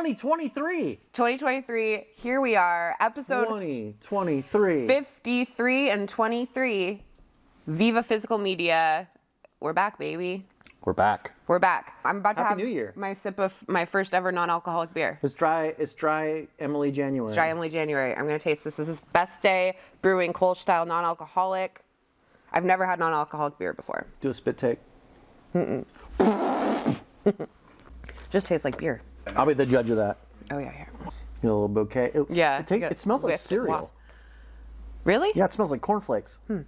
2023. 2023. Here we are. Episode 2023. 53 and 23. Viva Physical Media. We're back, baby. We're back. We're back. I'm about to have New Year. my sip of my first ever non-alcoholic beer. It's dry Emalie January. It's dry Emalie January. I'm going to taste this. This is Best Day Brewing Kolsch style non-alcoholic. I've never had non-alcoholic beer before. Do a spit take. Just tastes like beer. I'll be the judge of that. Oh, yeah, here. You know, a little bouquet. Yeah. It smells like cereal. Wow. Really? Yeah, it smells like cornflakes. It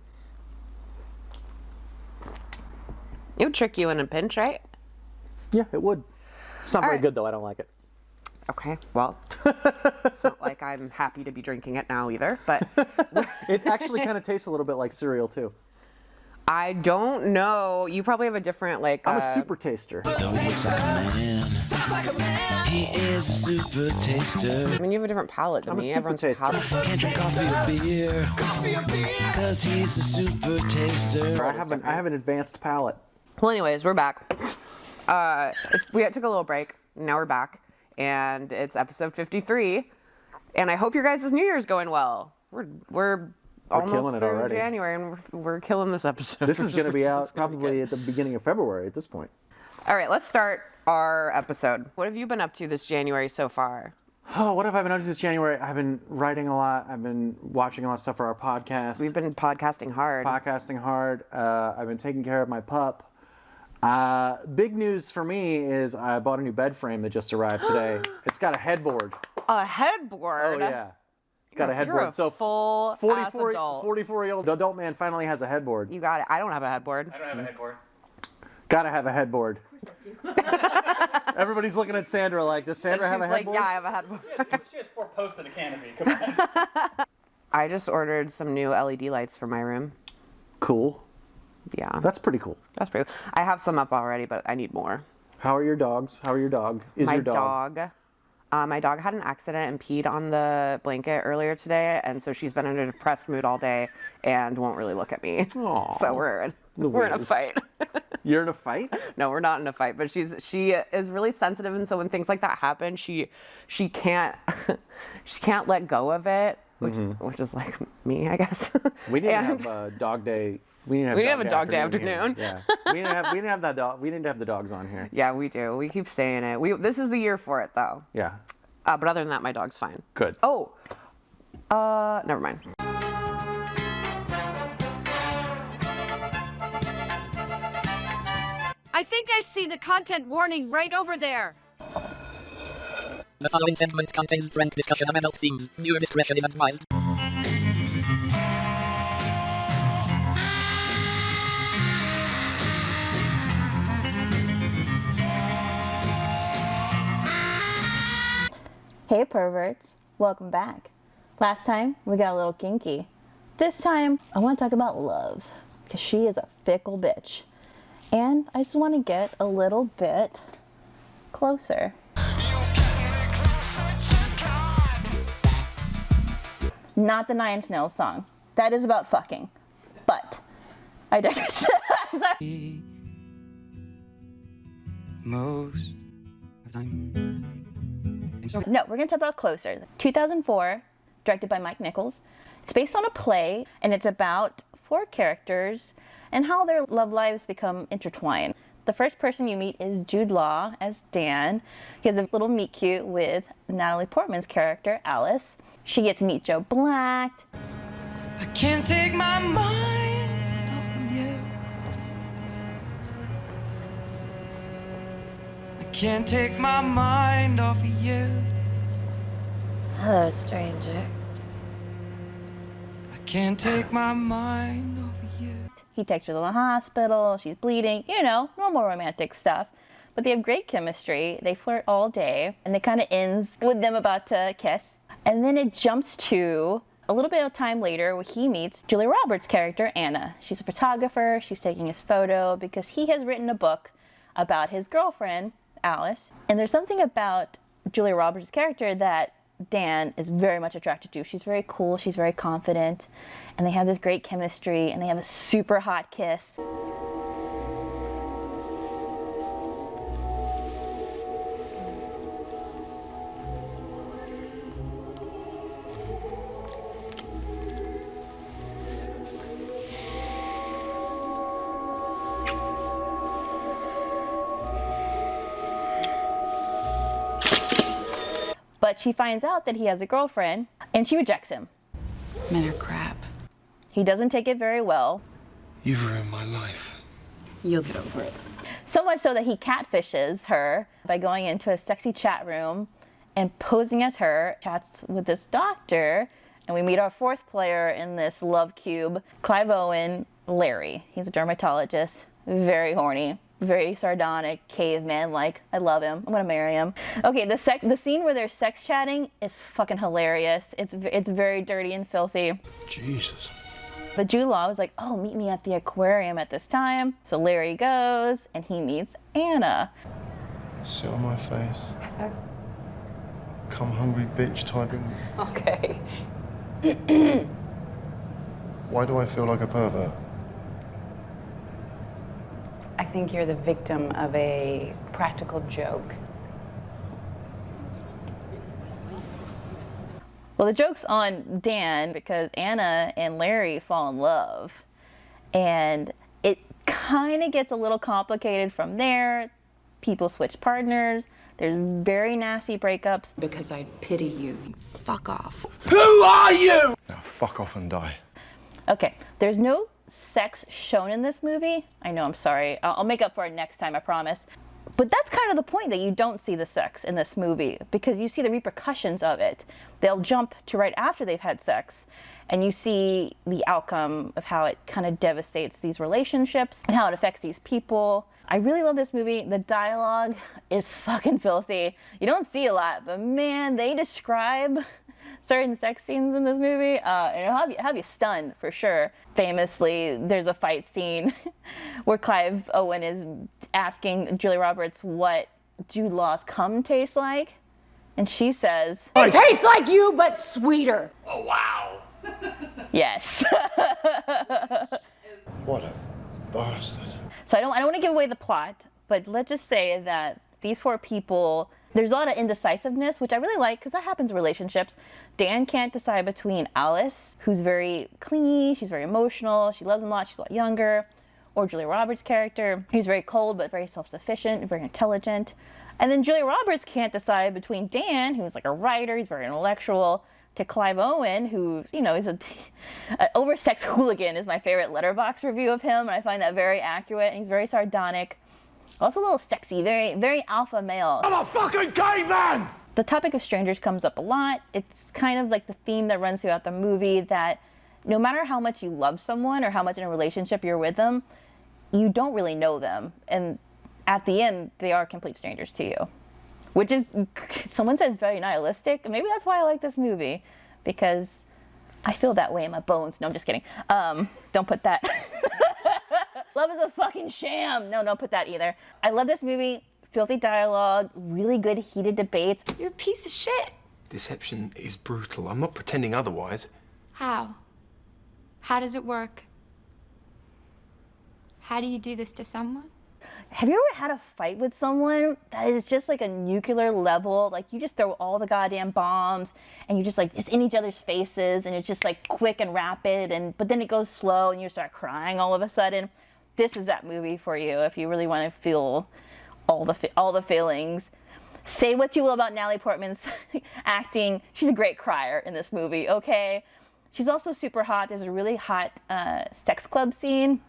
would trick you in a pinch, right? Yeah, it would. It's not very good, though. I don't like it. Okay, well, it's not like I'm happy to be drinking it now either, but... It actually kind of tastes a little bit like cereal, too. I don't know. You probably have a different, like... I'm a super taster. He is a super taster. I mean, you have a different palate than I'm a me. super Everyone's taster. palate. Can't drink coffee or beer. Cause he's a super taster. I have an advanced palate. Well, anyways, we're back. We took a little break. Now we're back. And it's episode 53. And I hope your guys' New Year's going well. We're almost killing it through already. January, and we're killing this episode. This is going to be out probably at the beginning of February at this point. All right, let's start our episode. What have you been up to this January so far? Oh, what have I been up to this January? I've been writing a lot. I've been watching a lot of stuff for our podcast. We've been podcasting hard. I've been taking care of my pup. Big news for me is I bought a new bed frame that just arrived today. It's got a headboard. A headboard? Oh, yeah. It's got a headboard. You're a So full 44-year-old adult man finally has a headboard. You got it. I don't have a headboard. I don't have a headboard. Gotta have a headboard. Of course I do. Everybody's looking at Sandra like, does Sandra have a headboard? Like, yeah, I have a headboard. She has 4 posts and a canopy. Come on. I just ordered some new LED lights for my room. Cool. Yeah. That's pretty cool. That's pretty cool. I have some up already, but I need more. How are your dogs? How are your dog? My dog had an accident and peed on the blanket earlier today, and so she's been in a depressed mood all day and won't really look at me. Aww. So we're in a fight. You're in a fight? No, we're not in a fight, but she is really sensitive, and so when things like that happen, she can't let go of it, which is like me, I guess. We didn't have a dog day. We didn't have a dog day afternoon. Yeah. We didn't have that dog. We didn't have the dogs on here. Yeah, we do. We keep saying it. This is the year for it, though. Yeah. But other than that, my dog's fine. Good. Oh, never mind. I think I see the content warning right over there. The following segment contains frank discussion of adult themes. Viewer discretion is advised. Hey perverts, welcome back. Last time we got a little kinky. This time I want to talk about love, because she is a fickle bitch. And I just want to get a little bit closer. Not the Nine Inch Nails song. That is about fucking. But I digress. Most of the time. No, we're going to talk about Closer. 2004, directed by Nichols. It's based on a play, and it's about 4 characters and how their love lives become intertwined. The first person you meet is Jude Law as Dan. He has a little meet-cute with Natalie Portman's character, Arliss. She gets to meet Joe Black. I can't take my mind off of you. I can't take my mind off of you. Hello, stranger. I can't take my mind off of you. He takes her to the hospital, she's bleeding, normal romantic stuff. But they have great chemistry, they flirt all day, and it kind of ends with them about to kiss. And then it jumps to a little bit of time later where he meets Julia Roberts' character, Anna. She's a photographer, she's taking his photo because he has written a book about his girlfriend, Arliss. And there's something about Julia Roberts' character that Dan is very much attracted to. She's very cool, she's very confident, and they have this great chemistry, and they have a super hot kiss. she finds out that he has a girlfriend, and she rejects him. Men are crap. He doesn't take it very well. You've ruined my life. You'll get over it. So much so that he catfishes her by going into a sexy chat room and posing as her, chats with this doctor, and we meet our fourth player in this love cube, Clive Owen, Larry. He's a dermatologist, very horny, very sardonic, caveman-like. I love him. I'm gonna marry him. Okay, the scene where they're sex chatting is fucking hilarious. It's very dirty and filthy. Jesus. But Jude Law was like, oh, meet me at the aquarium at this time. So Larry goes, and he meets Anna. Sit on my face. Come hungry bitch typing. Okay. Why do I feel like a pervert? I think you're the victim of a practical joke. Well, the joke's on Dan because Anna and Larry fall in love. And it kind of gets a little complicated from there. People switch partners. There's very nasty breakups. Because I pity you. Fuck off. Who are you? Now fuck off and die. Okay, there's no sex shown in this movie. I know, I'm sorry. I'll make up for it next time, I promise. But that's kind of the point, that you don't see the sex in this movie because you see the repercussions of it. They'll jump to right after they've had sex and you see the outcome of how it kind of devastates these relationships and how it affects these people. I really love this movie. The dialogue is fucking filthy. You don't see a lot, but man, they describe certain sex scenes in this movie, and it'll have you stunned for sure. Famously, there's a fight scene where Clive Owen is asking Julia Roberts what Jude Law's cum tastes like, and she says, "It tastes like you, but sweeter." Oh, wow. yes. What a bastard. So I don't want to give away the plot, but let's just say that these four people, there's a lot of indecisiveness, which I really like because that happens in relationships. Dan can't decide between Arliss, who's very clingy, she's very emotional, she loves him a lot, she's a lot younger, or Julia Roberts' character, who's very cold but very self-sufficient, very intelligent. And then Julia Roberts can't decide between Dan, who's like a writer, he's very intellectual, to Clive Owen, who, you know, is an oversexed hooligan is my favorite Letterboxd review of him, and I find that very accurate, and he's very sardonic. Also a little sexy, very, very alpha male. I'm a fucking caveman! The topic of strangers comes up a lot. It's kind of like the theme that runs throughout the movie, that no matter how much you love someone or how much in a relationship you're with them, you don't really know them. And at the end, they are complete strangers to you. Which is, someone says, very nihilistic. Maybe that's why I like this movie, because I feel that way in my bones. No, I'm just kidding. Don't put that. Love is a fucking sham. No, don't put that either. I love this movie. Filthy dialogue, really good heated debates. You're a piece of shit. Deception is brutal. I'm not pretending otherwise. How? How does it work? How do you do this to someone? Have you ever had a fight with someone that is just like a nuclear level? Like you just throw all the goddamn bombs and you just in each other's faces and it's just like quick and rapid, but then it goes slow and you start crying all of a sudden. This is that movie for you if you really want to feel all the feelings. Say what you will about Natalie Portman's acting. She's a great crier in this movie, okay? She's also super hot. There's a really hot sex club scene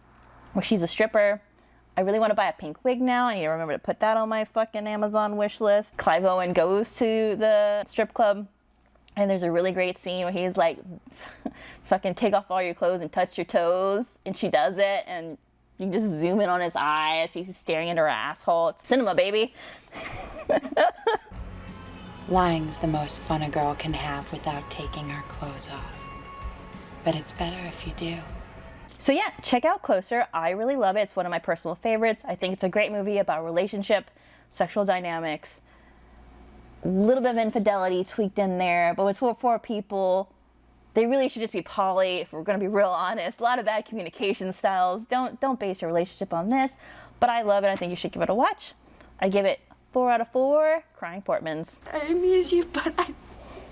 where she's a stripper. I really want to buy a pink wig now. I need to remember to put that on my fucking Amazon wish list. Clive Owen goes to the strip club, and there's a really great scene where he's like, fucking take off all your clothes and touch your toes, and she does it, and you just zoom in on his eyes. She's staring into her asshole. It's cinema, baby. Lying's the most fun a girl can have without taking her clothes off. But it's better if you do. So yeah, check out Closer. I really love it. It's one of my personal favorites. I think it's a great movie about relationship, sexual dynamics, a little bit of infidelity tweaked in there, but it's for four people. They really should just be poly, if we're going to be real honest. A lot of bad communication styles. Don't base your relationship on this, but I love it. I think you should give it a watch. I give it 4 out of 4 crying Portmans. I amuse you, but I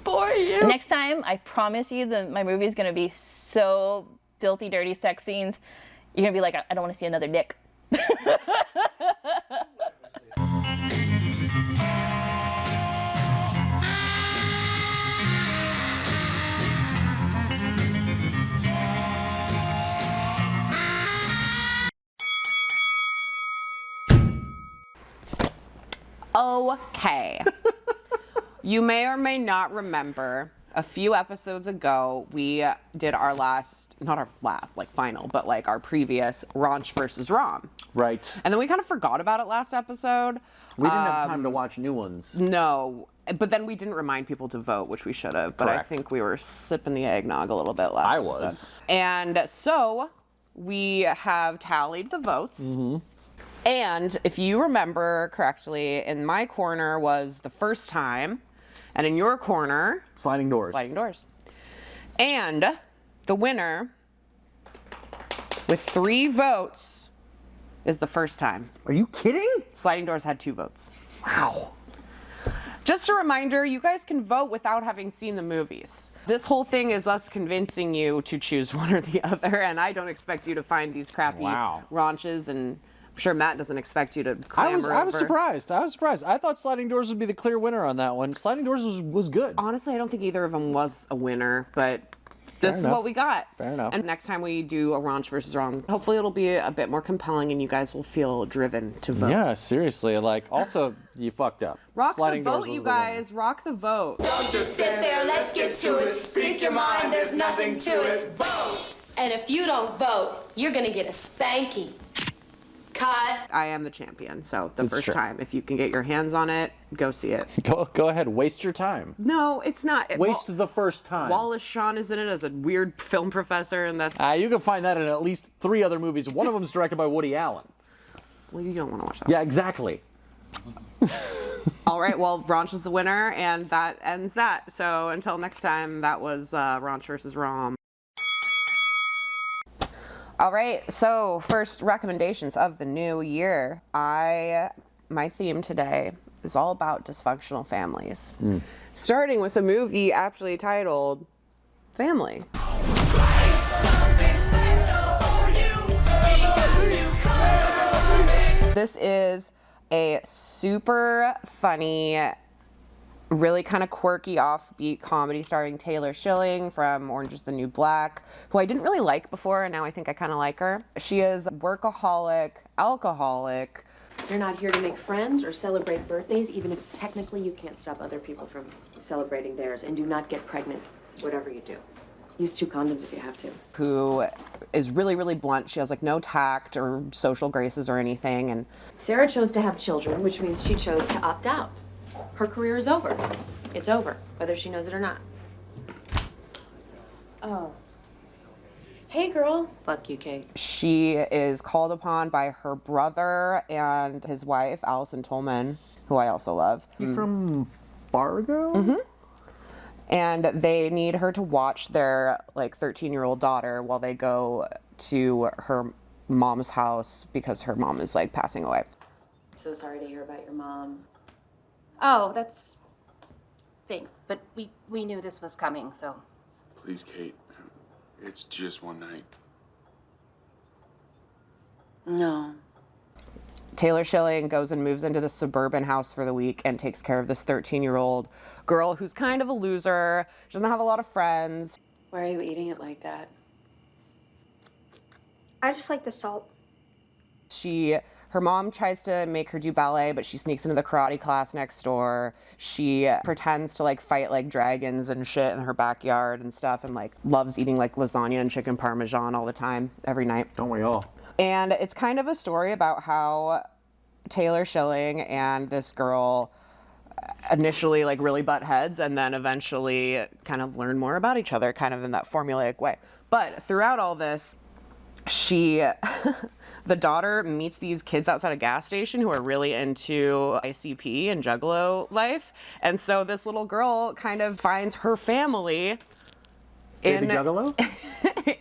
bore you. Next time, I promise you that my movie is going to be so filthy, dirty sex scenes. You're going to be like, I don't want to see another dick. Okay. You may or may not remember a few episodes ago, we did our last, not our last, like final, but like our previous Raunch versus Rom. Right. And then we kind of forgot about it last episode. We didn't have time to watch new ones. No, but then we didn't remind people to vote, which we should have. But Correct. I think we were sipping the eggnog a little bit last I episode. was. And so we have tallied the votes. Mm-hmm. And if you remember correctly, in my corner was the first time, and in your corner, Sliding doors. Sliding doors. And the winner, with 3 votes, is the first time. Are you kidding? Sliding Doors had 2 votes. Wow. Just a reminder, you guys can vote without having seen the movies. This whole thing is us convincing you to choose one or the other, and I don't expect you to find these crappy raunches, and I'm sure Matt doesn't expect you to clamber I was over. surprised. I thought Sliding Doors would be the clear winner on that one. Sliding Doors was good. Honestly, I don't think either of them was a winner, but this is enough. what we got. Fair enough. And next time we do a Raunch versus Rom, hopefully it'll be a bit more compelling and you guys will feel driven to vote. Yeah, seriously. Like, also, you fucked up. Rock Sliding the Doors vote, was you the winner. guys. Rock the vote. Don't just sit there, let's get to it. Speak your mind, there's nothing to it. Vote! And if you don't vote, you're gonna get a spanky. Cut. I am the champion, so the It's first true. time. If you can get your hands on it, go see it. Go ahead, waste your time. No, it's not. Waste the first time. Wallace Shawn is in it as a weird film professor, and that's... You can find that in at least 3 other movies. One of them is directed by Woody Allen. Well, you don't want to watch that. Yeah, exactly. All right, well, Raunch is the winner, and that ends that. So until next time, that was Raunch versus Rom. All right, so first recommendations of the new year. My theme today is all about dysfunctional families. Starting with a movie aptly titled Family. This is a super funny, really kind of quirky, offbeat comedy starring Taylor Schilling from Orange is the New Black, who I didn't really like before, and now I think I kind of like her. She is workaholic, alcoholic. You're not here to make friends or celebrate birthdays, even if technically you can't stop other people from celebrating theirs. And do not get pregnant, whatever you do. Use 2 condoms if you have to. Who is really, really blunt. She has like no tact or social graces or anything. And Sarah chose to have children, which means she chose to opt out. Her career is over. It's over, whether she knows it or not. Oh. Hey, girl. Fuck you, Kate. she is called upon by her brother and his wife, Allison Tolman, who I also love. You from Fargo? Mm-hmm. And they need her to watch their like 13-year-old daughter while they go to her mom's house because her mom is like passing away. So sorry to hear about your mom. Oh, that's... Thanks, but we knew this was coming, so... Please, Kate. It's just one night. No. Taylor Schilling goes and moves into this suburban house for the week and takes care of this 13-year-old girl who's kind of a loser. She doesn't have a lot of friends. Why are you eating it like that? I just like the salt. Her mom tries to make her do ballet, but she sneaks into the karate class next door. She pretends to like fight like dragons and shit in her backyard and stuff, and like loves eating like lasagna and chicken parmesan all the time, every night. Don't we all? And it's kind of a story about how Taylor Schilling and this girl initially like really butt heads and then eventually kind of learn more about each other, kind of in that formulaic way. But throughout all this, the daughter meets these kids outside a gas station who are really into ICP and juggalo life. And so this little girl kind of finds her family Baby juggalo?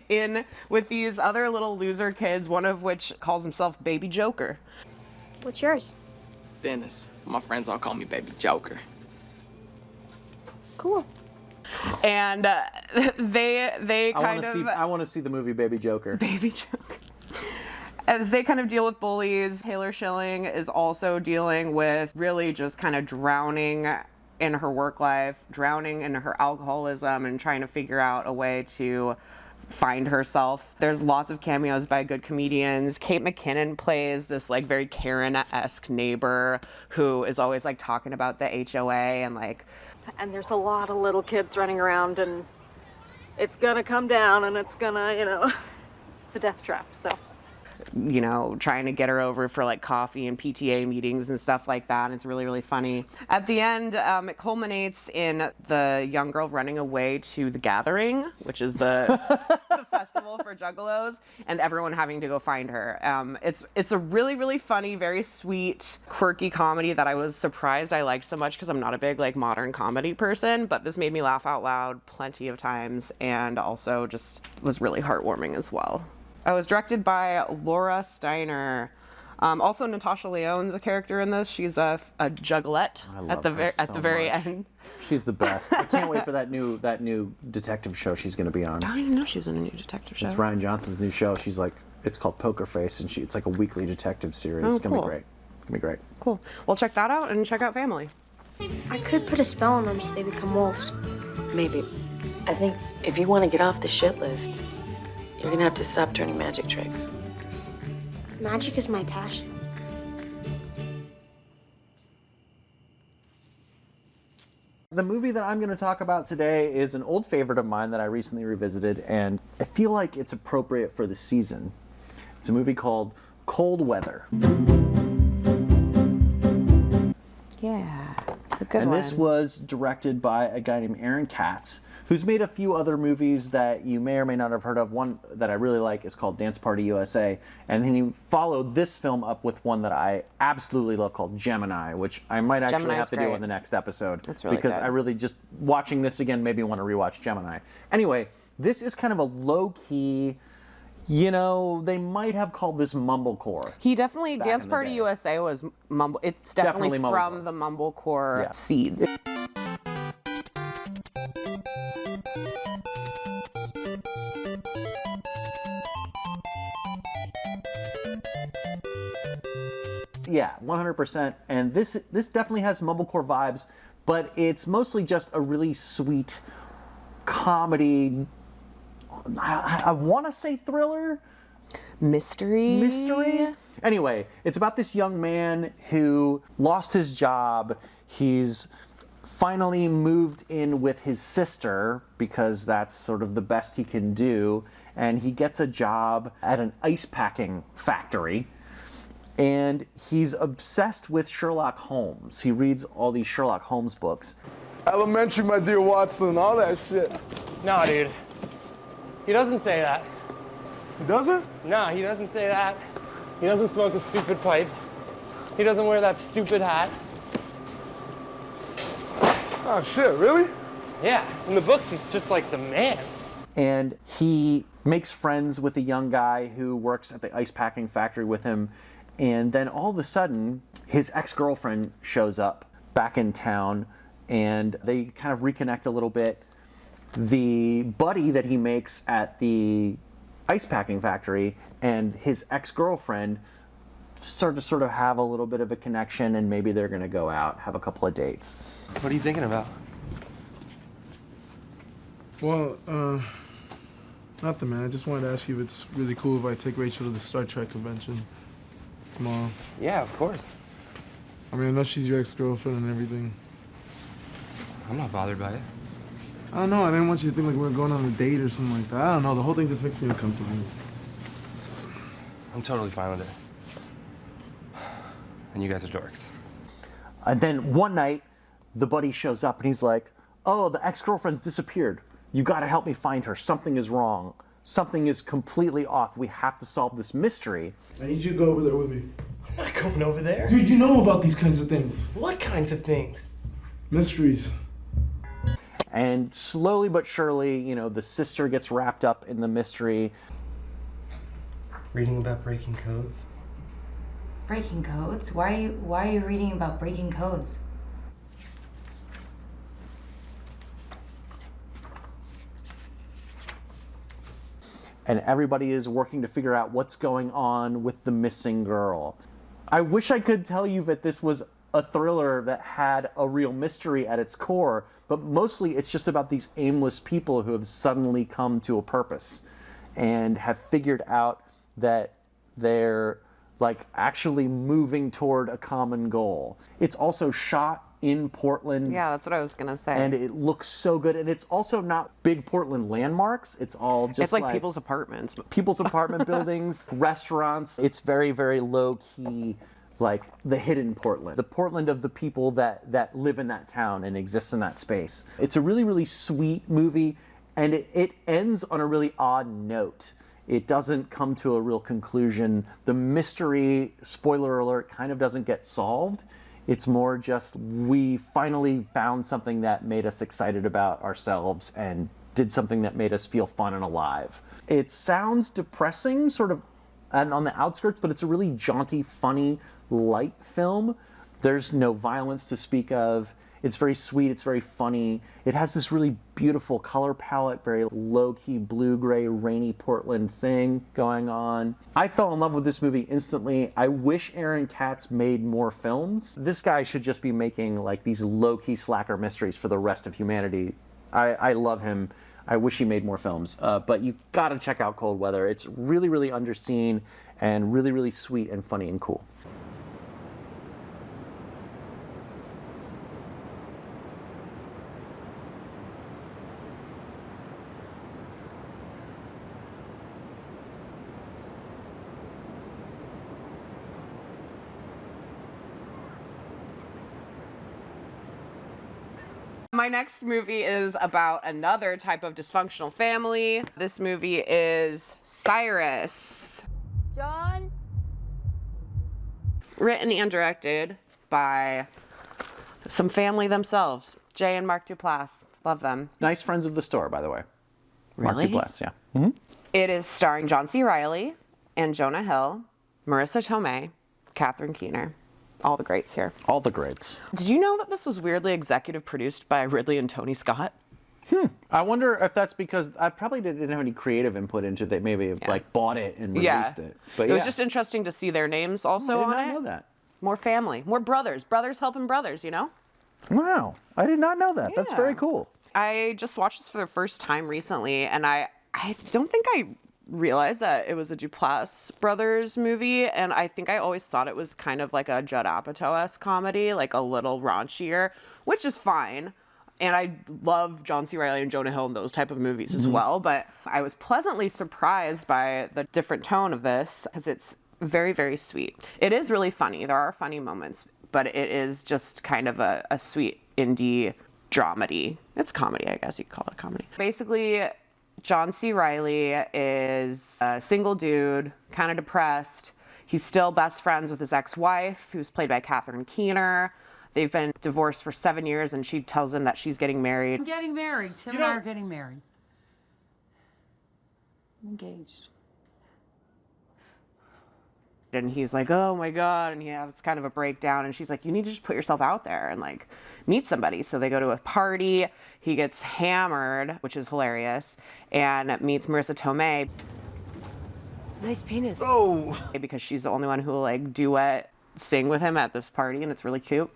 in with these other little loser kids, one of which calls himself Baby Joker. What's yours? Dennis. My friends all call me Baby Joker. Cool. And they kind of... I want to see the movie Baby Joker. Baby Joker. As they kind of deal with bullies, Taylor Schilling is also dealing with really just kind of drowning in her work life, drowning in her alcoholism, and trying to figure out a way to find herself. There's lots of cameos by good comedians. Kate McKinnon plays this like very Karen-esque neighbor who is always like talking about the HOA and like. And there's a lot of little kids running around, and it's gonna come down, and it's gonna, you know, it's a death trap, so. You know, trying to get her over for like coffee and PTA meetings and stuff like that. And it's really, really funny. At the end, it culminates in the young girl running away to the Gathering, which is the festival for juggalos, and everyone having to go find her. It's a really, really funny, very sweet, quirky comedy that I was surprised I liked so much because I'm not a big like modern comedy person, but this made me laugh out loud plenty of times and also just was really heartwarming as well. I was directed by Laura Steiner. Also, Natasha Lyonne's a character in this. She's a juggalette at the very end. She's the best. I can't wait for that new detective show she's going to be on. I didn't even know she was in a new detective show. It's Ryan Johnson's new show. She's like, it's called Poker Face, and it's like a weekly detective series. Oh, it's going to cool. be great. It's going to be great. Cool. Well, check that out and check out Family. I could put a spell on them so they become wolves. Maybe. I think if you want to get off the shit list, you're gonna have to stop turning magic tricks. Magic is my passion. The movie that I'm going to talk about today is an old favorite of mine that I recently revisited, and I feel like it's appropriate for the season. It's a movie called Cold Weather. Yeah, it's a good one. And this was directed by a guy named Aaron Katz, who's made a few other movies that you may or may not have heard of. One that I really like is called Dance Party USA. And then he followed this film up with one that I absolutely love called Gemini, which I might actually Gemini's have to do great. in the next episode. That's really because good. I really just, watching this again, made me want to rewatch Gemini. Anyway, this is kind of a low-key, you know, they might have called this mumblecore. He definitely, back Dance in the Party day. USA was mumble. It's definitely from mumblecore. the mumblecore Yeah. seeds. Yeah, 100%. And this definitely has mumblecore vibes, but it's mostly just a really sweet comedy. I want to say thriller? Mystery? Anyway, it's about this young man who lost his job. He's finally moved in with his sister because that's sort of the best he can do. And he gets a job at an ice packing factory. And he's obsessed with Sherlock Holmes. He reads all these Sherlock Holmes books. Elementary, my dear Watson, all that shit. No, dude. He doesn't say that. He doesn't? No, he doesn't say that. He doesn't smoke a stupid pipe. He doesn't wear that stupid hat. Oh, shit, really? Yeah, in the books, he's just like the man. And he makes friends with a young guy who works at the ice packing factory with him. And then all of a sudden, his ex-girlfriend shows up back in town, and they kind of reconnect a little bit. The buddy that he makes at the ice packing factory and his ex-girlfriend start to sort of have a little bit of a connection, and maybe they're going to go out, have a couple of dates. What are you thinking about? Well, nothing, man. I just wanted to ask you if it's really cool if I take Rachel to the Star Trek convention tomorrow. Yeah, of course. I mean, I know she's your ex-girlfriend and everything. I'm not bothered by it. I don't know. I didn't want you to think like we're going on a date or something like that. I don't know. The whole thing just makes me uncomfortable. I'm totally fine with it. And you guys are dorks. And then one night, the buddy shows up and he's like, "Oh, the ex-girlfriend's disappeared. You got to help me find her. Something is wrong. Something is completely off. We have to solve this mystery." I need you to go over there with me. I'm not going over there. Dude, you know about these kinds of things. What kinds of things? Mysteries. And slowly but surely, you know, the sister gets wrapped up in the mystery. Reading about breaking codes? Breaking codes? Why are you reading about breaking codes? And everybody is working to figure out what's going on with the missing girl. I wish I could tell you that this was a thriller that had a real mystery at its core, but mostly it's just about these aimless people who have suddenly come to a purpose. and have figured out that they're like actually moving toward a common goal. It's also shot in Portland. Yeah, that's what I was gonna say. And it looks so good. And it's also not big Portland landmarks. It's all just it's like people's apartments. People's apartment buildings, restaurants. It's very, very low key, like the hidden Portland. The Portland of the people that live in that town and exist in that space. It's a really, really sweet movie, and it ends on a really odd note. It doesn't come to a real conclusion. The mystery, spoiler alert, kind of doesn't get solved. It's more just we finally found something that made us excited about ourselves and did something that made us feel fun and alive. It sounds depressing, sort of, and on the outskirts, but it's a really jaunty, funny, light film. There's no violence to speak of. It's very sweet, it's very funny. It has this really beautiful color palette, very low-key blue-gray, rainy Portland thing going on. I fell in love with this movie instantly. I wish Aaron Katz made more films. This guy should just be making like these low-key slacker mysteries for the rest of humanity. I love him. I wish he made more films. But you gotta check out Cold Weather. It's really, really underseen and really, really sweet and funny and cool. My next movie is about another type of dysfunctional family. This movie is Cyrus. John? Written and directed by some family themselves. Jay and Mark Duplass. Love them. Nice friends of the store, by the way. Really? Mark Duplass, yeah. Mm-hmm. It is starring John C. Reilly and Jonah Hill, Marissa Tomei, Catherine Keener. All the greats here. All the greats. Did you know that this was weirdly executive produced by Ridley and Tony Scott? I wonder if that's because I probably didn't have any creative input into it. They maybe like bought it and released it. But it was just interesting to see their names also on it. I did not know that. More family, more brothers. Brothers helping brothers, you know? Wow. I did not know that. Yeah. That's very cool. I just watched this for the first time recently, and I don't think I realized that it was a Duplass brothers movie, and I think I always thought it was kind of like a Judd Apatow-esque comedy, like a little raunchier, which is fine. And I love John C. Reilly and Jonah Hill in those type of movies as well, but I was pleasantly surprised by the different tone of this because it's very, very sweet. It is really funny. There are funny moments, but it is just kind of a sweet indie dramedy. It's comedy, I guess you could call it a comedy. Basically, John C. Reilly is a single dude, kind of depressed. He's still best friends with his ex-wife, who's played by Catherine Keener. They've been divorced for 7 years, and she tells him that she's getting married. I'm getting married. Tim and I are getting married. I'm engaged. And he's like, oh my God, and he has kind of a breakdown, and she's like, you need to just put yourself out there and like meet somebody. So they go to a party, he gets hammered, which is hilarious, and meets Marissa Tomei. Nice penis. Oh! Because she's the only one who will like duet sing with him at this party, and it's really cute.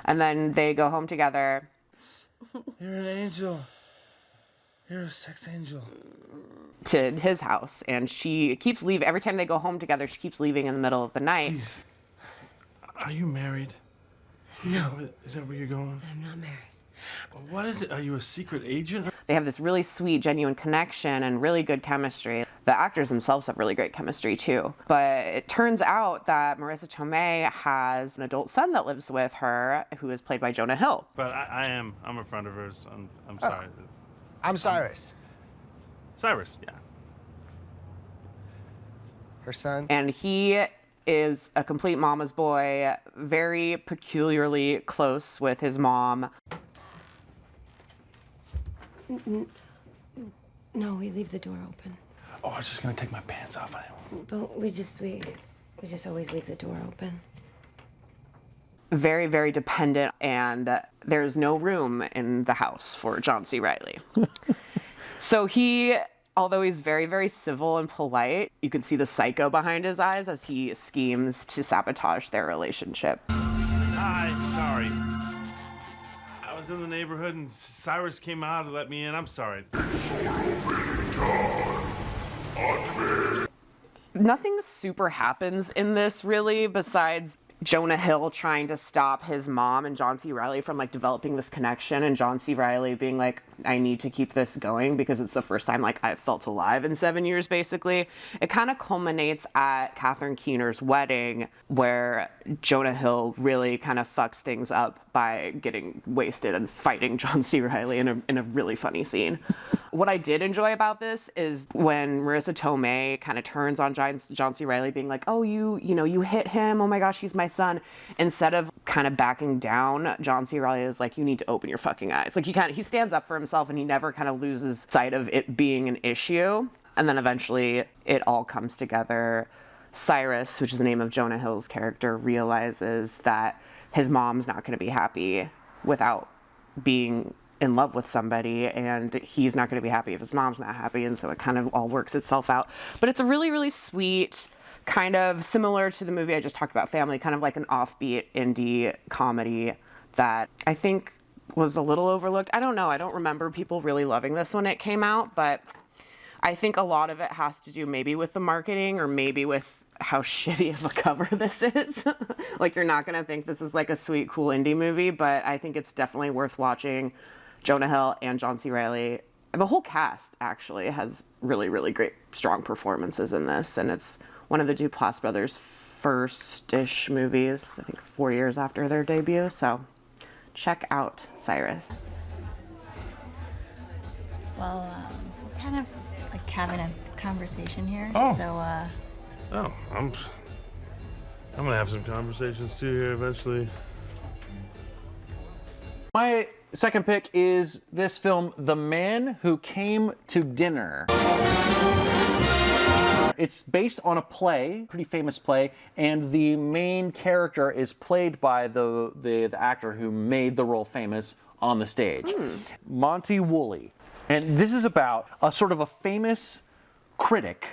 And then they go home together. You're an angel. You're a sex angel. To his house, and she keeps leaving. Every time they go home together, she keeps leaving in the middle of the night. Please. Are you married? Is that where you're going? I'm not married. What is it? Are you a secret agent? They have this really sweet, genuine connection and really good chemistry. The actors themselves have really great chemistry too. But it turns out that Marissa Tomei has an adult son that lives with her, who is played by Jonah Hill. But I'm a friend of hers. I'm sorry. I'm Cyrus. Cyrus, yeah. Her son. And he is a complete mama's boy, very peculiarly close with his mom. No, we leave the door open. Oh, I was just gonna take my pants off. But we just always leave the door open. Very, very dependent, and there's no room in the house for John C. Reilly. So he, although he's very, very civil and polite, you can see the psycho behind his eyes as he schemes to sabotage their relationship. Hi, sorry. I was in the neighborhood and Cyrus came out and let me in. I'm sorry. It's already time. Nothing super happens in this really besides Jonah Hill trying to stop his mom and John C. Reilly from like developing this connection, and John C. Reilly being like, I need to keep this going because it's the first time like I've felt alive in 7 years, basically. It kind of culminates at Catherine Keener's wedding, where Jonah Hill really kind of fucks things up by getting wasted and fighting John C. Reilly in a really funny scene. What I did enjoy about this is when Marissa Tomei kind of turns on John C. Reilly being like, oh, you hit him. Oh my gosh, he's my son. Instead of kind of backing down, John C. Reilly is like, you need to open your fucking eyes. Like he stands up for himself and he never kind of loses sight of it being an issue. And then eventually it all comes together. Cyrus, which is the name of Jonah Hill's character, realizes that his mom's not going to be happy without being in love with somebody, and he's not going to be happy if his mom's not happy, and so it kind of all works itself out. But it's a really, really sweet, kind of similar to the movie I just talked about, Family, kind of like an offbeat indie comedy that I think was a little overlooked. I don't know. I don't remember people really loving this when it came out, but I think a lot of it has to do maybe with the marketing or maybe with how shitty of a cover this is. Like, you're not going to think this is like a sweet, cool indie movie, but I think it's definitely worth watching. Jonah Hill and John C. Reilly, the whole cast actually has really, really great, strong performances in this, and it's one of the Duplass brothers' first-ish movies, I think 4 years after their debut, so check out Cyrus. Well, we're kind of like having a conversation here, Oh. so Oh, I'm gonna have some conversations too here eventually. My second pick is this film, The Man Who Came to Dinner. It's based on a play, pretty famous play, and the main character is played by the actor who made the role famous on the stage, Monty Woolley. And this is about a sort of a famous critic,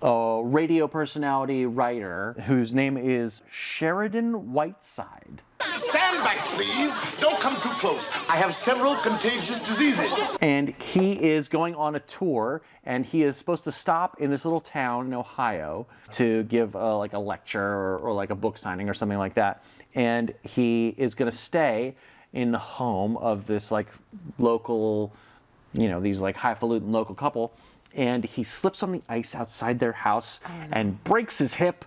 a radio personality writer, whose name is Sheridan Whiteside. Stand back, please. Don't come too close. I have several contagious diseases. And he is going on a tour, and he is supposed to stop in this little town in Ohio to give like a lecture or like a book signing or something like that. And he is going to stay in the home of this like local, these like highfalutin local couple. And he slips on the ice outside their house and breaks his hip.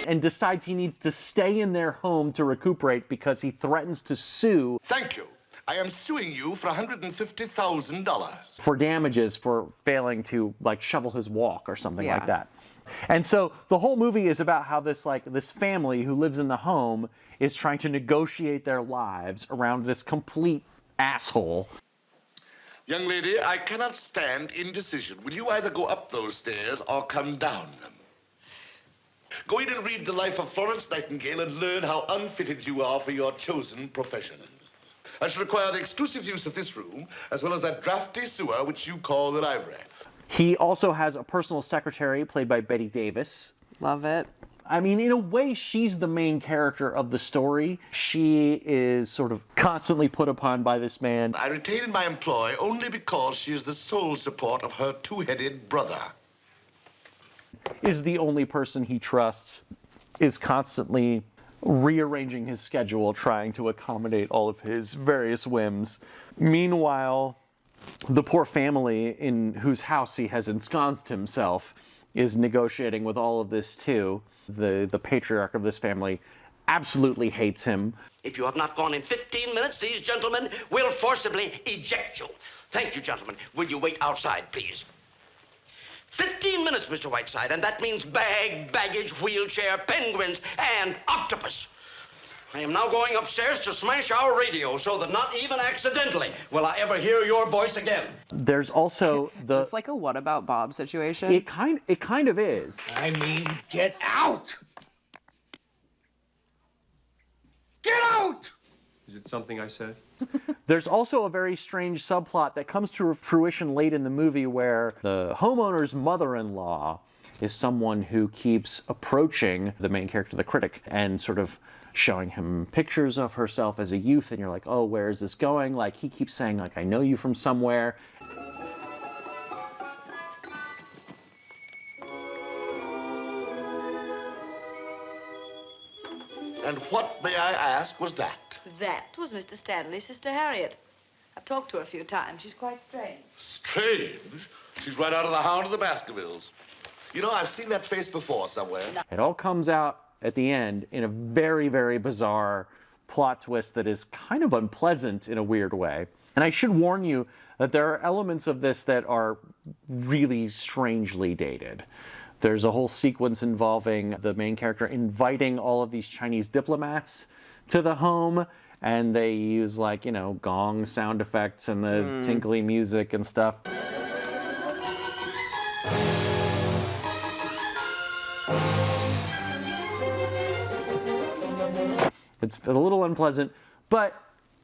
And decides he needs to stay in their home to recuperate because he threatens to sue. Thank you. I am suing you for $150,000. For damages for failing to like shovel his walk or something like Yeah. that. And so the whole movie is about how this family who lives in the home is trying to negotiate their lives around this complete asshole. Young lady, I cannot stand indecision. Will you either go up those stairs or come down them? Go in and read the life of Florence Nightingale and learn how unfitted you are for your chosen profession. I shall require the exclusive use of this room, as well as that drafty sewer which you call the library. He also has a personal secretary played by Bette Davis. Love it. I mean, in a way, she's the main character of the story. She is sort of constantly put upon by this man. I retain in my employ only because she is the sole support of her two-headed brother. Is the only person he trusts, is constantly rearranging his schedule, trying to accommodate all of his various whims. Meanwhile, the poor family in whose house he has ensconced himself is negotiating with all of this too. The patriarch of this family absolutely hates him. If you have not gone in 15 minutes, these gentlemen will forcibly eject you. Thank you, gentlemen. Will you wait outside, please? 15 minutes, Mr. Whiteside, and that means bag, baggage, wheelchair, penguins, and octopus. I am now going upstairs to smash our radio so that not even accidentally will I ever hear your voice again. There's also the... Is this like a What About Bob situation? It kind of is. I mean, get out! Get out! Is it something I said? There's also a very strange subplot that comes to fruition late in the movie where the homeowner's mother-in-law is someone who keeps approaching the main character, the critic, and sort of showing him pictures of herself as a youth, and you're like, oh, where is this going? Like, he keeps saying, like, I know you from somewhere. And what, may I ask, was that? That was Mr. Stanley's sister Harriet. I've talked to her a few times. She's quite strange. Strange? She's right out of the Hound of the Baskervilles. You know, I've seen that face before somewhere. It all comes out at the end in a very, very bizarre plot twist that is kind of unpleasant in a weird way. And I should warn you that there are elements of this that are really strangely dated. There's a whole sequence involving the main character inviting all of these Chinese diplomats to the home, and they use, like, you know, gong sound effects and the tinkly music and stuff. It's a little unpleasant, but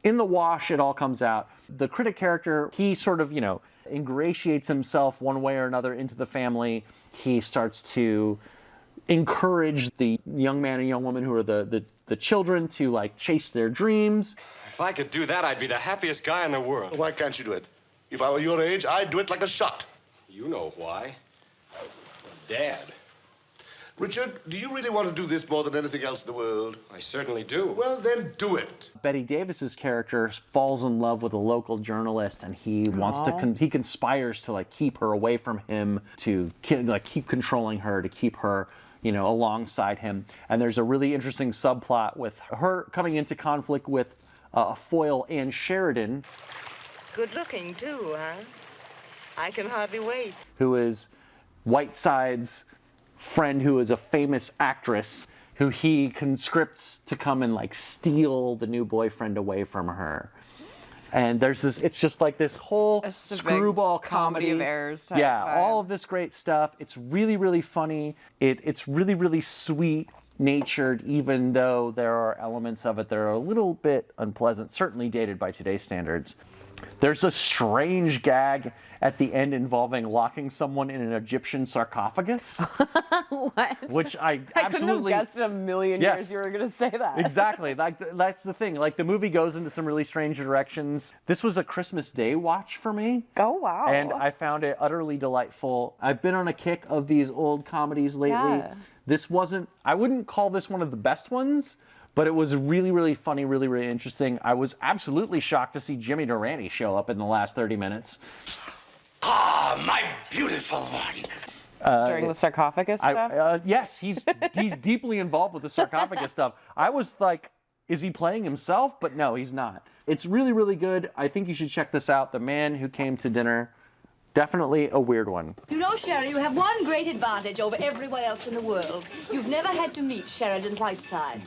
in the wash, it all comes out. The critic character, he sort of, you know, ingratiates himself one way or another into the family. He starts to encourage the young man and young woman who are the children to, like, chase their dreams. If I could do that, I'd be the happiest guy in the world. Why can't you do it? If I were your age, I'd do it like a shot. You know why. Dad. Richard, do you really want to do this more than anything else in the world? I certainly do. Well, then do it. Bette Davis's character falls in love with a local journalist, and he wants to he conspires to, like, keep her away from him, to keep controlling her, to keep her, you know, alongside him. And there's a really interesting subplot with her coming into conflict with a foil, Anne Sheridan. Good looking, too, huh? I can hardly wait. Who is Whiteside's friend, who is a famous actress, who he conscripts to come and, like, steal the new boyfriend away from her. And there's this, it's just like this whole screwball comedy of errors type yeah, vibe. all of this great stuff. It's really, really funny. It's really, really sweet natured, even though there are elements of it that are a little bit unpleasant, certainly dated by today's standards. There's a strange gag at the end involving locking someone in an Egyptian sarcophagus. What? Which I I absolutely... couldn't have guessed in a million Yes. years you were going to say that. Exactly. Like, that's the thing. Like, the movie goes into some really strange directions. This was a Christmas Day watch for me. Oh, wow. And I found it utterly delightful. I've been on a kick of these old comedies lately. Yeah. This wasn't... I wouldn't call this one of the best ones, but it was really, really funny, really, really interesting. I was absolutely shocked to see Jimmy Durante show up in the last 30 minutes. Ah, my beautiful one. During the sarcophagus stuff? Yes, he's deeply involved with the sarcophagus stuff. I was like, is he playing himself? But no, he's not. It's really, really good. I think you should check this out. The Man Who Came to Dinner. Definitely a weird one. You know, Sherry, you have one great advantage over everyone else in the world. You've never had to meet Sheridan Whiteside.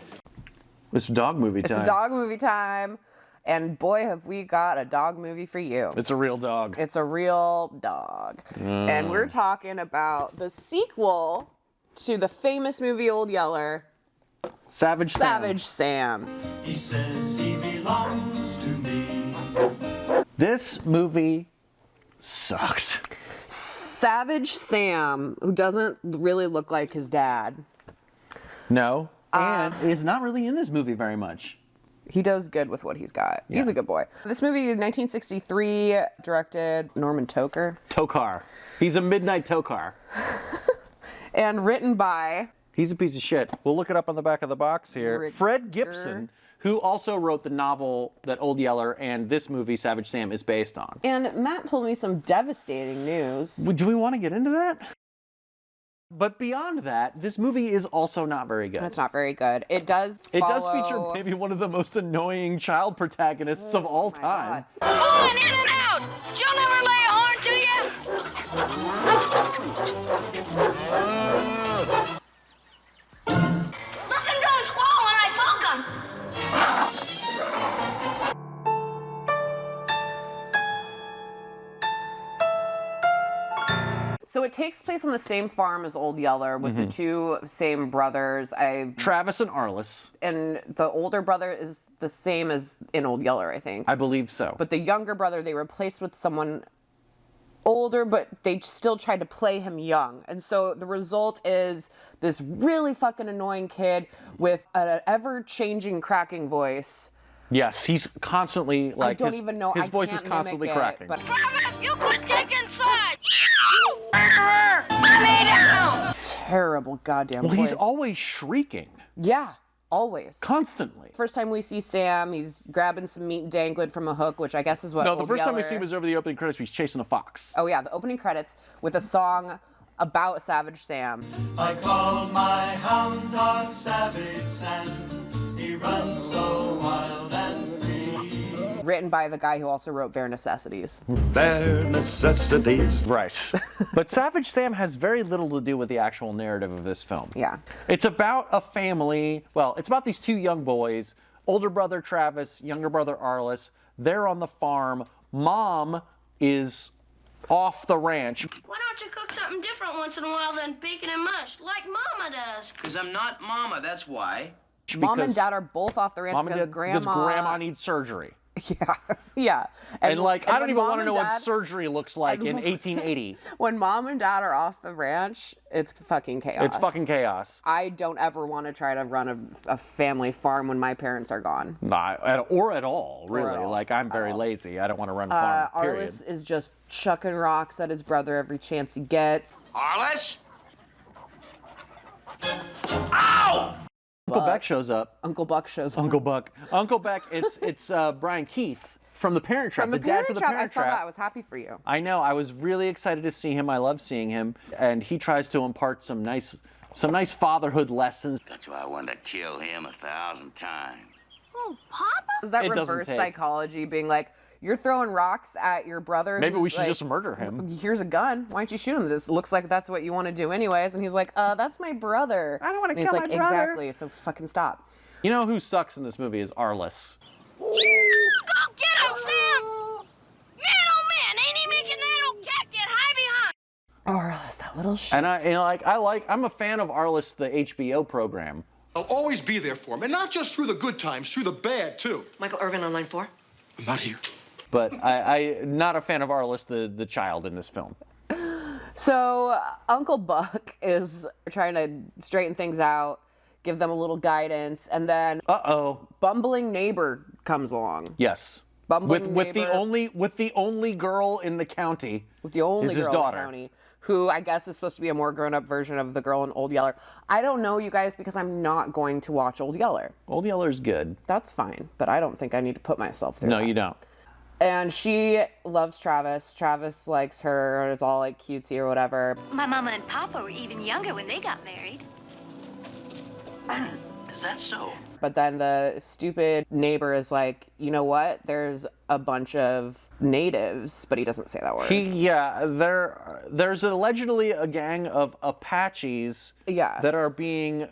It's dog movie time. It's dog movie time. And boy, have we got a dog movie for you. It's a real dog. It's a real dog. And we're talking about the sequel to the famous movie Old Yeller, Savage Sam. He says he belongs to me. This movie sucked. Savage Sam, who doesn't really look like his dad. No, and is not really in this movie very much. He does good with what he's got. Yeah. He's a good boy. This movie is 1963, directed Norman Tokar. Tokar. He's a midnight Tokar. And written by... He's a piece of shit. We'll look it up on the back of the box here. Fred Gibson, who also wrote the novel that Old Yeller and this movie, Savage Sam, is based on. And Matt told me some devastating news. Do we want to get into that? But beyond that, this movie is also not very good. It's not very good. It does It does feature maybe one of the most annoying child protagonists of all time. Going in and out! She'll never lay a horn to you! Listen to him squall when I poke him! So it takes place on the same farm as Old Yeller with the two same brothers. Travis and Arliss. And the older brother is the same as in Old Yeller, I think. I believe so. But the younger brother, they replaced with someone older, but they still tried to play him young. And so the result is this really fucking annoying kid with an ever-changing cracking voice. Yes, he's constantly like I don't even know. His voice is constantly cracking. But Travis, you quit taking sides! Murderer! Let me down! terrible goddamn Well, voice. he's always shrieking. Yeah, always. Constantly. First time we see Sam, he's grabbing some meat dangled from a hook, which I guess is what No, the Old first time we Yeller- see him was over the opening credits. He's chasing a fox. Oh yeah, the opening credits with a song about Savage Sam. I call my hound dog Savage Sam. He runs so wild and free. Written by the guy who also wrote Bare Necessities. Bare necessities. Right. But Savage Sam has very little to do with the actual narrative of this film. Yeah. It's about a family. Well, it's about these two young boys, older brother Travis, younger brother Arliss. They're on the farm. Mom is off the ranch. Why don't you cook something different once in a while than bacon and mush, like Mama does? Because I'm not Mama, that's why. Mom and Dad are both off the ranch Mom and because Dad, Grandma... because Grandma needs surgery. Yeah. And like, I don't even want to know what Dad... surgery looks like in 1880. When Mom and Dad are off the ranch, it's fucking chaos. It's fucking chaos. I don't ever want to try to run a family farm when my parents are gone. Not or at all, really. Like, I'm very lazy. I don't want to run a farm, period. Arliss is just chucking rocks at his brother every chance he gets. Arliss? Uncle Beck shows up. Uncle Buck shows up. Uncle Buck. Uncle Beck, it's Brian Keith from The Parent Trap. From the dad Parent for The Trap, Parent I saw Trap. that. I was happy for you. I know. I was really excited to see him. I love seeing him. And he tries to impart some nice fatherhood lessons. That's why I wanted to kill him 1,000 times. Oh, Papa? Is that It doesn't reverse take. psychology being like, you're throwing rocks at your brother? Maybe we who's should like, just murder him. Here's a gun. Why don't you shoot him? This looks like that's what you want to do anyways. And he's like, that's my brother. I don't want to And kill he's my like, brother. exactly. So fucking stop. You know who sucks in this movie is Arliss. Go get him, Sam! Man, oh man, ain't he making that old cat get high behind? Arliss, that little shit. And I'm a fan of Arliss, the HBO program. I'll always be there for him, and not just through the good times, through the bad, too. Michael Irvin on line 4? I'm not here. But I'm not a fan of Arliss, the child in this film. So Uncle Buck is trying to straighten things out, give them a little guidance, and then bumbling neighbor comes along. Yes. Bumbling with the neighbor. only girl in the county. With the only is his girl daughter. in the county, who I guess is supposed to be a more grown-up version of the girl in Old Yeller. I don't know, you guys, because I'm not going to watch Old Yeller. Old Yeller's good. That's fine, but I don't think I need to put myself through No, that. you don't. And she loves Travis. Travis likes her, and it's all like cutesy or whatever. My mama and papa were even younger when they got married. Is that so? But then the stupid neighbor is like, you know what? There's a bunch of natives, but he doesn't say that word. There's allegedly a gang of Apaches that are being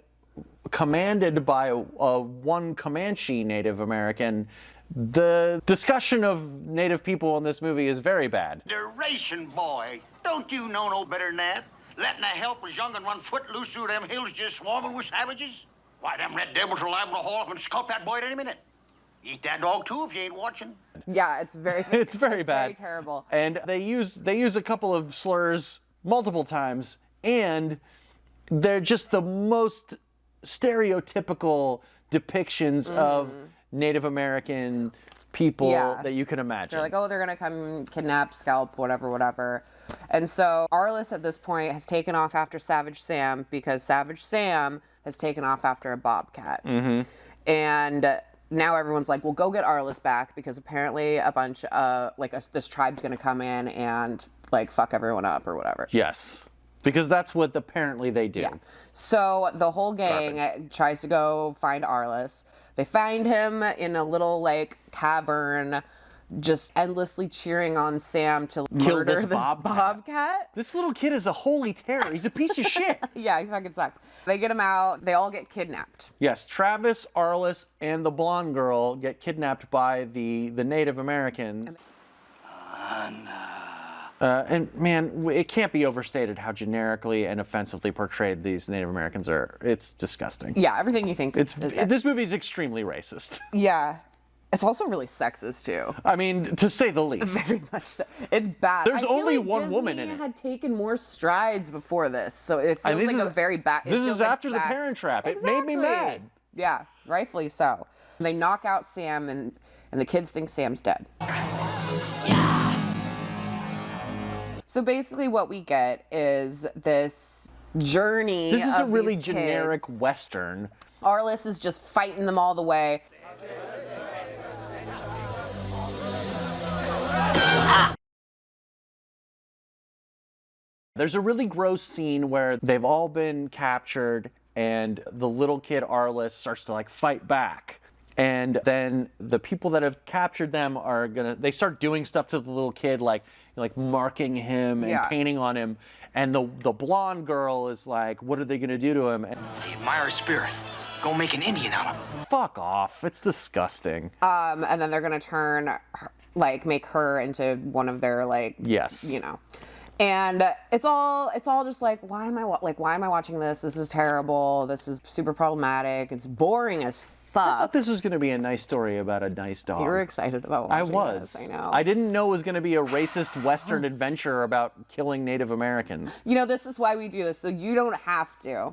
commanded by one Comanche Native American. The discussion of Native people in this movie is very bad. Duration, boy. Don't you know no better than that? Letting a helpless young'un run footloose through them hills just swarming with savages? Why, them red devils are liable to haul up and scalp that boy at any minute. Eat that dog, too, if you ain't watching. Yeah, it's very It's very bad. Very terrible. And they use a couple of slurs multiple times, and they're just the most stereotypical depictions of Native American people that you can imagine. They're like, oh, they're gonna come kidnap, scalp, whatever. And so Arliss at this point has taken off after Savage Sam because Savage Sam has taken off after a bobcat. And now everyone's like, well, go get Arliss back because apparently a bunch of, this tribe's gonna come in and, like, fuck everyone up or whatever. Yes. Because that's what apparently they do. Yeah. So the whole gang tries to go find Arliss. They find him in a little, like, cavern, just endlessly cheering on Sam to Kill murder this bobcat. This little kid is a holy terror. He's a piece of shit. Yeah, he fucking sucks. They get him out. They all get kidnapped. Yes, Travis, Arliss, and the blonde girl get kidnapped by the Native Americans. And man, it can't be overstated how generically and offensively portrayed these Native Americans are. It's disgusting. Yeah, everything you think. This movie is extremely racist. Yeah. It's also really sexist too. I mean, to say the least. Very much so. It's bad. There's I feel only like one Disney woman in it. had taken more strides before this, so it And feels this like is- a very back. this is after The Parent Trap. It made me mad. Yeah, rightfully so. They knock out Sam, and the kids think Sam's dead. So basically, what we get is this journey. This is a of really these generic kids. Western. Arliss is just fighting them all the way. There's a really gross scene where they've all been captured and the little kid Arliss starts to like fight back. And then the people that have captured them are they start doing stuff to the little kid, like marking him and Yeah. painting on him. And the blonde girl is like, what are they gonna do to him? And They admire his spirit. Go make an Indian out of him. fuck off, it's disgusting. And then they're gonna turn, make her into one of their Yes. And it's all just like, why am I watching this? This is terrible. This is super problematic. It's boring as I thought fuck. this was gonna be a nice story about a nice dog. You were excited about watching I was. this, I know. I didn't know it was gonna be a racist Western adventure about killing Native Americans. This is why we do this, so you don't have to.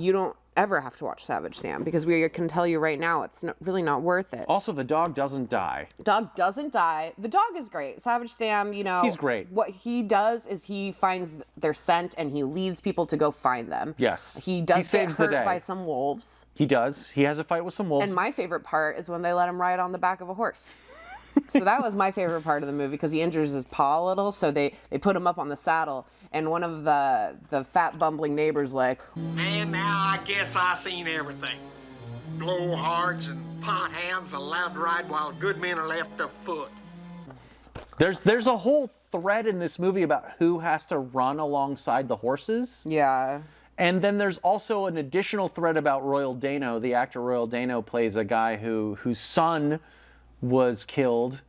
You don't ever have to watch Savage Sam, because we can tell you right now it's really not worth it. Also, the dog doesn't die. Dog doesn't die. The dog is great. Savage Sam, He's great. What he does is he finds their scent and he leads people to go find them. Yes. He does get saves the hurt day. by some wolves. He does. He has a fight with some wolves. And my favorite part is when they let him ride on the back of a horse. So that was my favorite part of the movie, because he injures his paw a little, so they put him up on the saddle, and one of the fat bumbling neighbors like, And now I guess I seen everything. Blowhards and pot hounds allowed to ride while good men are left afoot. There's a whole thread in this movie about who has to run alongside the horses. Yeah. And then there's also an additional thread about Royal Dano. The actor Royal Dano plays a guy whose son was killed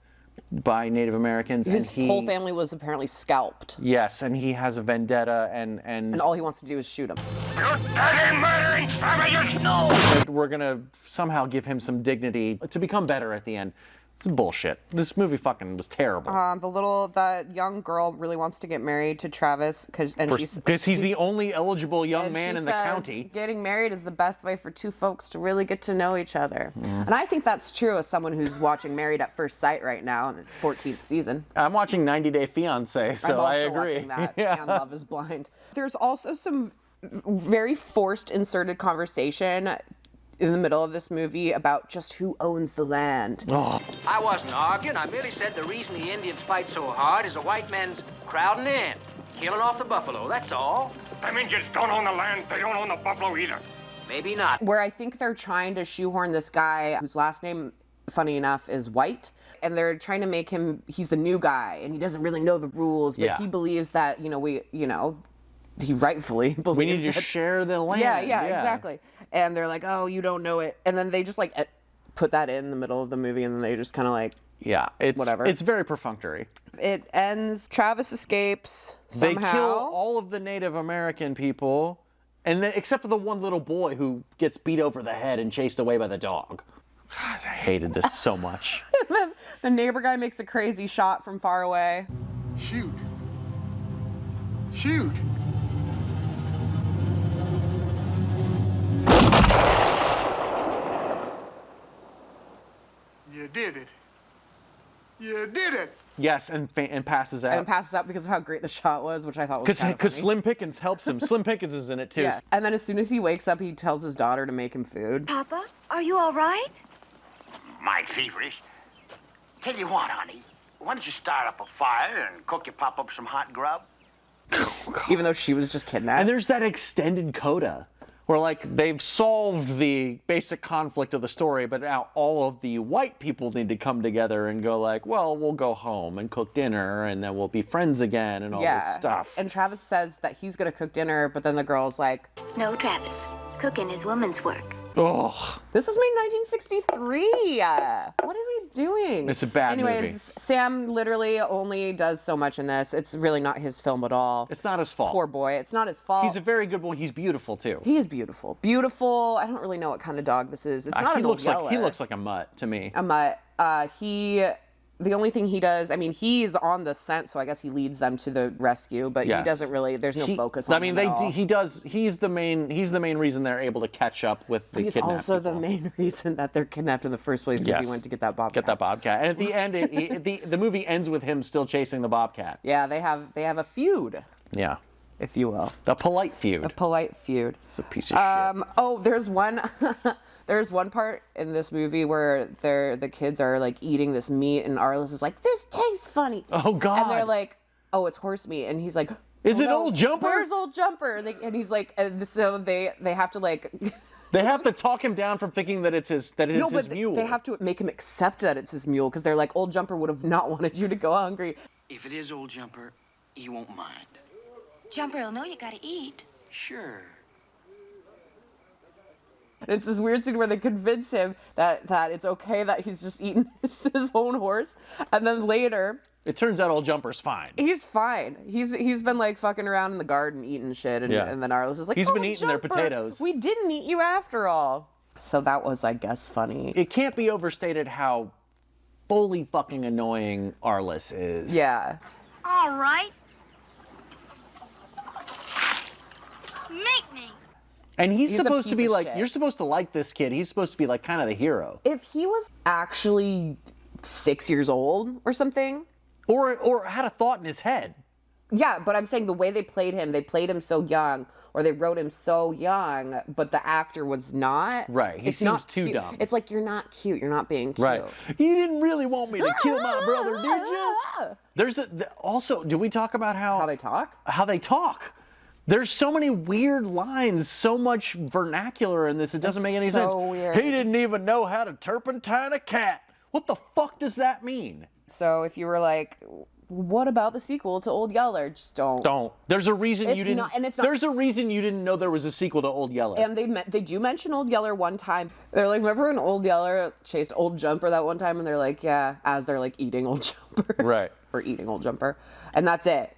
by Native Americans. his and whole family was apparently scalped. Yes, and he has a vendetta, and all he wants to do is shoot him. Dirty murdering savages! No! But we're gonna somehow give him some dignity to become better at the end. It's bullshit. This movie fucking was terrible. The young girl really wants to get married to Travis because he's the only eligible young man in the county. Getting married is the best way for two folks to really get to know each other. And I think that's true as someone who's watching Married at First Sight right now in its 14th season. I'm watching 90 Day Fiancé, so I'm also I agree. watching that, Yeah. and Love is Blind. There's also some very forced inserted conversation in the middle of this movie about just who owns the land. I wasn't arguing. I merely said the reason the Indians fight so hard is the white men's crowding in, killing off the buffalo, that's all. Them Indians don't own the land. They don't own the buffalo either. Maybe not. Where I think they're trying to shoehorn this guy whose last name, funny enough, is White. And they're trying to make him, he's the new guy, and he doesn't really know the rules, but Yeah. he believes that, he rightfully believes We need to that- share the land. Yeah, exactly. And they're like, oh, you don't know it. And then they just put that in the middle of the movie, and then they just kind of Yeah, it's whatever. It's very perfunctory. It ends, Travis escapes somehow. They kill all of the Native American people, and except for the one little boy who gets beat over the head and chased away by the dog. God, I hated this so much. And then the neighbor guy makes a crazy shot from far away. Shoot. Shoot. You did it. You did it. Yes, and passes out. And then passes out because of how great the shot was, which I thought was kind of Because funny. Slim Pickens helps him. Slim Pickens is in it too. Yeah. And then as soon as he wakes up, he tells his daughter to make him food. Papa, are you all right? Might feverish. Tell you what, honey. Why don't you start up a fire and cook your pop up some hot grub? Even though she was just kidnapped. And there's that extended coda where they've solved the basic conflict of the story, but now all of the white people need to come together and go well, we'll go home and cook dinner and then we'll be friends again and all this stuff. And Travis says that he's going to cook dinner, but then the girl's like, No, Travis. Cooking is woman's work. Ugh. This was made in 1963. What are we doing? It's a bad movie. Anyways, Sam literally only does so much in this. It's really not his film at all. It's not his fault. Poor boy. It's not his fault. He's a very good boy. He's beautiful too. He is beautiful. Beautiful. I don't really know what kind of dog this is. It's not an old yeller. He looks like a mutt to me. A mutt. The only thing he does, I mean, he's on the scent, so I guess he leads them to the rescue, but Yes. he doesn't really, there's no focus on him at all. He's the main reason they're able to catch up with the He's kidnapped also people. the main reason that they're kidnapped in the first place, because he Yes. went to get that bobcat. And at the end, the movie ends with him still chasing the bobcat. Yeah, they have a feud, Yeah. if you will. A polite feud. A polite feud. It's a piece of shit. Oh, there's one there's one part in this movie where the kids are like eating this meat, and Arliss is like, "This tastes funny." Oh God. And they're like, "Oh, it's horse meat," and he's like, Is "Oh, it no, Old Jumper?" Where's Old Jumper? And he's like, so they have to like. They have to talk him down from thinking that it's his mule. They have to make him accept that it's his mule, because they're like, Old Jumper would have not wanted you to go hungry. If it is Old Jumper, he won't mind. Jumper will know you gotta eat. Sure. And it's this weird scene where they convince him that it's okay that he's just eaten his own horse, and then later It turns out Old Jumper's fine. he's fine. He's been like fucking around in the garden eating shit, and, Yeah. and then Arliss is like, He's been "Old eating their Jumper, potatoes." We didn't eat you after all. So that was, I guess, funny. It can't be overstated how fully fucking annoying Arliss is. Yeah. All right. Make me. And he's He's a supposed to piece be of like, shit. you're supposed to like this kid. He's supposed to be like kind of the hero. If he was actually 6 years old or something. Or had a thought in his head. Yeah, but I'm saying the way they played him so young, or they wrote him so young, but the actor was not. Right, he It's seems not too cute. dumb. It's like, you're not cute, you're not being cute. Right. You didn't really want me to kill my brother, did you? There's also, do we talk about how they talk? How they talk. There's so many weird lines, so much vernacular in this, it doesn't make any so sense. weird. He didn't even know how to turpentine a cat. What the fuck does that mean? So if you were like, what about the sequel to Old Yeller? Just don't. Don't. There's a reason It's you didn't. not- and it's not- There's a reason you didn't know there was a sequel to Old Yeller. And they do mention Old Yeller one time. They're like, remember when Old Yeller chased Old Jumper that one time? And they're like, yeah, as they're like eating Old Jumper. Right. Or eating Old Jumper. And that's it.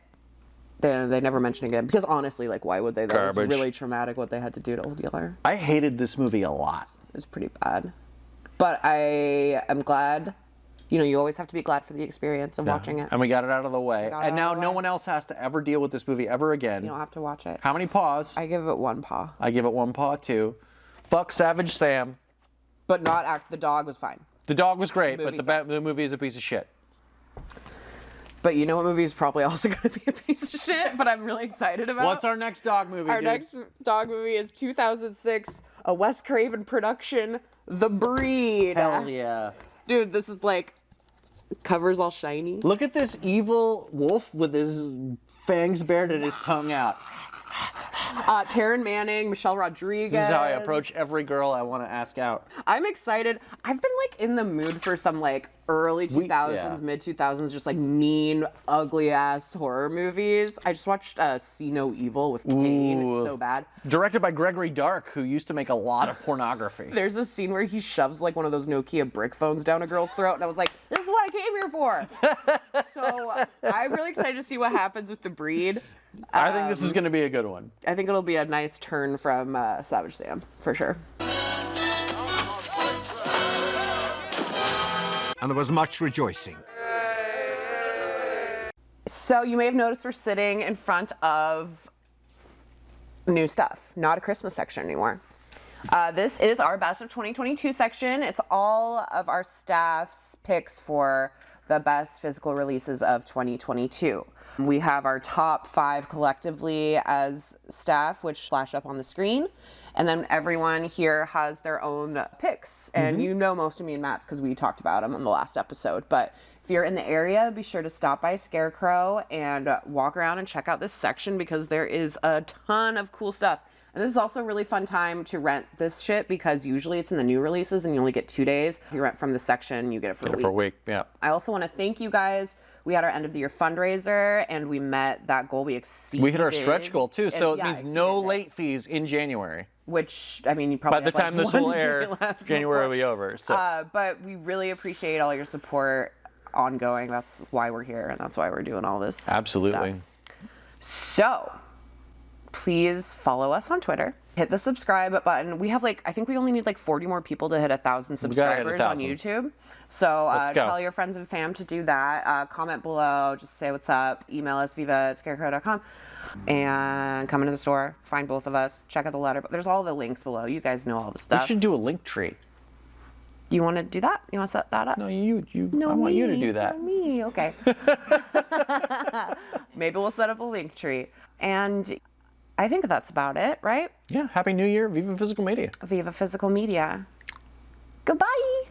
They never mention it again. Because honestly, like, why would they? That was Garbage. really traumatic what they had to do to Old Yeller. I hated this movie a lot. It was pretty bad. But I am glad. You know, you always have to be glad for the experience of watching it. And we got it out of the way. Got it And out now of the no way. one else has to ever deal with this movie ever again. You don't have to watch it. How many paws? I give it one paw. I give it one paw too. Fuck Savage Sam. But the dog was fine. The dog was great, Movie but the movie is a piece of shit. But you know what movie is probably also going to be a piece of shit, but I'm really excited about? What's our next dog movie, Our dude? next dog movie is 2006, a Wes Craven production, The Breed. Hell yeah. Dude, this is like, covers all shiny. Look at this evil wolf with his fangs bared and his tongue out. Taryn Manning, Michelle Rodriguez. This is how I approach every girl I want to ask out. I'm excited. I've been like in the mood for some like early 2000s, mid 2000s, just like mean, ugly ass horror movies. I just watched See No Evil with Kane. Ooh. It's so bad. Directed by Gregory Dark, who used to make a lot of pornography. There's a scene where he shoves like one of those Nokia brick phones down a girl's throat, and I was like, this is what I came here for. So I'm really excited to see what happens with The Breed. I think this is going to be a good one. I think it'll be a nice turn from Savage Sam, for sure. And there was much rejoicing. So you may have noticed we're sitting in front of new stuff, not a Christmas section anymore. This is our Best of 2022 section. It's all of our staff's picks for the best physical releases of 2022. We have our top 5 collectively as staff, which flash up on the screen. And then everyone here has their own picks. And you know most of me and Matt's because we talked about them on the last episode. But if you're in the area, be sure to stop by Scarecrow and walk around and check out this section because there is a ton of cool stuff. And this is also a really fun time to rent this shit because usually it's in the new releases and you only get 2 days. If you rent from the section, you get it for a week. Yeah. I also want to thank you guys We had our end of the year fundraiser, and we met that goal. We exceeded. We hit our stretch goal too, so it yeah, means no late fees in January. Which, I mean, you probably by the time like this will one day air, left January before. will be over. So. But we really appreciate all your support ongoing. That's why we're here, and that's why we're doing all this. Absolutely. Stuff. So, please follow us on Twitter. Hit the subscribe button. We have I think we only need 40 more people to hit 1,000 subscribers on YouTube. So tell your friends and fam to do that. Comment below. Just say what's up. Email us, viva@scarecrow.com. And come into the store. Find both of us. Check out the letter. There's all the links below. You guys know all the stuff. We should do a link tree. Do you want to do that? You want to set that up? No, I want you to do that. No, me. Okay. Maybe we'll set up a link tree. And I think that's about it, right? Yeah. Happy New Year. Viva Physical Media. Viva Physical Media. Goodbye.